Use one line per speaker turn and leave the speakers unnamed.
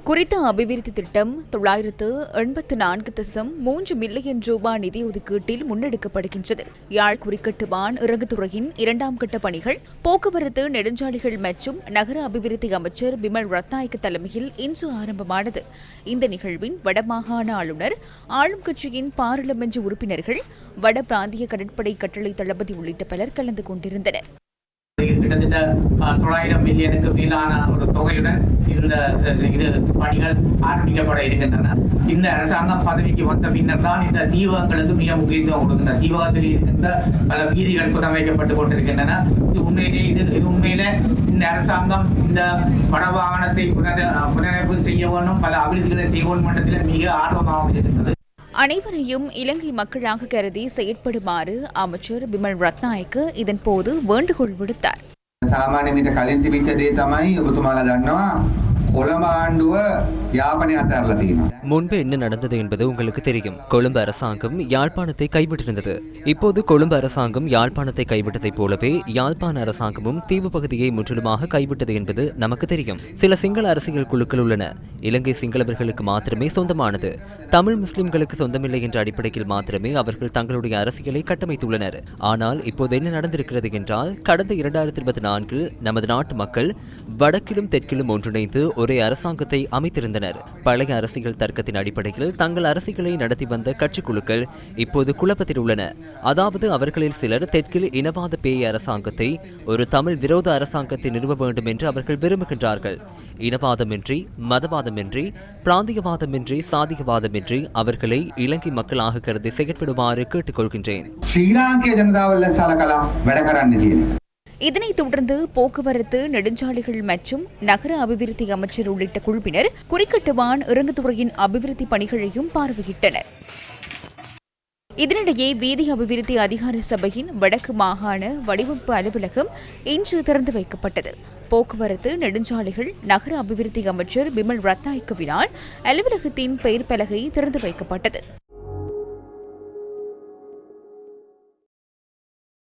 குறித்த அபிவிருத்தி திட்டம் 984.3 மில்லியன் ரூபாய் நிதி ஒதுக்கீட்டில் முன்னெடுக்கப்படுகின்றது. யாழ் குறிக்கட்டுவான் இறங்குதுறையின் 2ஆம் கட்ட பணிகள் போக்குவரத்து நெடுஞ்சாலைகள் மற்றும் நகர அபிவிருத்தி அமைச்சர் பிமல் ரத்நாயக்க தலைமையில் இன்று ஆரம்பமானது. இந்த நிகழ்வின் வடமாகாண ஆளுநர், ஆளும் கட்சியின் பாராளுமன்ற உறுப்பினர்கள், வட பிராந்திய கடற்படை கட்டளை தளபதி உள்ளிட்ட பலர் கலந்து கொண்டிருந்தனர்.
கிட்டத்தட்ட 900 மில்லியனுக்கு மேலான ஒரு தொகையுடன் இந்த பணிகள் ஆரம்பிக்கப்பட இருக்கின்றன. இந்த அரசாங்கம் பதவிக்கு வந்த பின்னர் தான் இந்த தீவகங்களுக்கு மிக முக்கியத்துவம் கொடுக்கின்றன. தீவகத்தில் இருக்கின்ற பல வீதிகள் புனரமைக்கப்பட்டுக் கொண்டிருக்கின்றன. இது உண்மையிலே இந்த அரசாங்கம் இந்த வடவாகனத்தை புனரமைப்பு செய்ய வேண்டும், பல அபிவிருத்திகளை செய்ய வேண்டும் என்றதில் மிக ஆர்வமாக இருக்கின்றது.
அனைவரையும் இலங்கை மக்களாக கருதி செயற்படுமாறு அமைச்சர் பிமல் ரத்நாயக்க இதன் போது வேண்டுகோள் விடுத்தார்.
සාමාන්‍ය මීට කලින් තිබිච්ච දේ තමයි ඔබතුමාලා දන්නවා කොළඹ ආණ්ඩුව යාපනය අත්හැරලා තියෙනවා.
முன்பு என்ன நடந்தது என்பது உங்களுக்கு தெரியும். கொழும்பு அரசாங்கம் யாழ்ப்பாணத்தை கைவிட்டிருந்தது. இப்போது கொழும்பு அரசாங்கம் யாழ்ப்பாணத்தை கைவிட்டதைப் போலவே யாழ்ப்பாண அரசாங்கமும் தீவு பகுதியை முற்றிலுமாக கைவிட்டது என்பது நமக்கு தெரியும். சில சிங்கள அரசியல் குழுக்கள் உள்ளன. இலங்கை சிங்களவர்களுக்கு மாத்திரமே சொந்தமானது. தமிழ் முஸ்லிம்களுக்கு சொந்தமில்லை என்ற அடிப்படையில் மாத்திரமே அவர்கள் தங்களுடைய அரசியலை கட்டமைத்துள்ளனர். ஆனால் இப்போது என்ன நடந்திருக்கிறது என்றால், கடந்த 2024 நமது நாட்டு மக்கள் வடக்கிலும் தெற்கிலும் ஒன்றிணைந்து ஒரே அரசாங்கத்தை அமைத்திருந்தனர். பழைய அரசியல் தர்க்கத்தின் அடிப்படையில் தங்கள் அரசியலை நடத்தி வந்த கட்சி குழுக்கள் இப்போது குழப்பத்தில் உள்ளன. அதாவது அவர்களில் சிலர் தெற்கில் இனவாத பேய் அரசாங்கத்தை, ஒரு தமிழ் விரோத அரசாங்கத்தை நிறுவ வேண்டும் என்று அவர்கள் விரும்புகின்றார்கள். இனவாதமின்றி, மதவாதமின்றி, பிராந்தியவாதமின்றி, சாதியவாதமின்றி அவர்களை இலங்கை மக்களாக கருதி செயற்படுமாறு கேட்டுக்கொள்கின்றேன்.
ஸ்ரீலங்கா ஜனதாவல்ல சலகலா வடகரන්නේ
இதனைத் தொடர்ந்து போக்குவரத்து நெடுஞ்சாலைகள் மற்றும் நகர அபிவிருத்தி அமைச்சர் உள்ளிட்ட குழுவினர் குறிக்கட்டுவான் இறங்குதுறையின் அபிவிருத்தி பணிகளையும் பார்வையிட்டனர். இதனிடையே வீதி அபிவிருத்தி அதிகார சபையின் வடக்கு மாகாண வடிவமைப்பு அலுவலகம் இன்று திறந்து வைக்கப்பட்டது. போக்குவரத்து நெடுஞ்சாலைகள் நகர அபிவிருத்தி அமைச்சர் பிமல் ரத்நாயக்கவினால் அலுவலகத்தின் பெயர் பலகை திறந்து வைக்கப்பட்டது.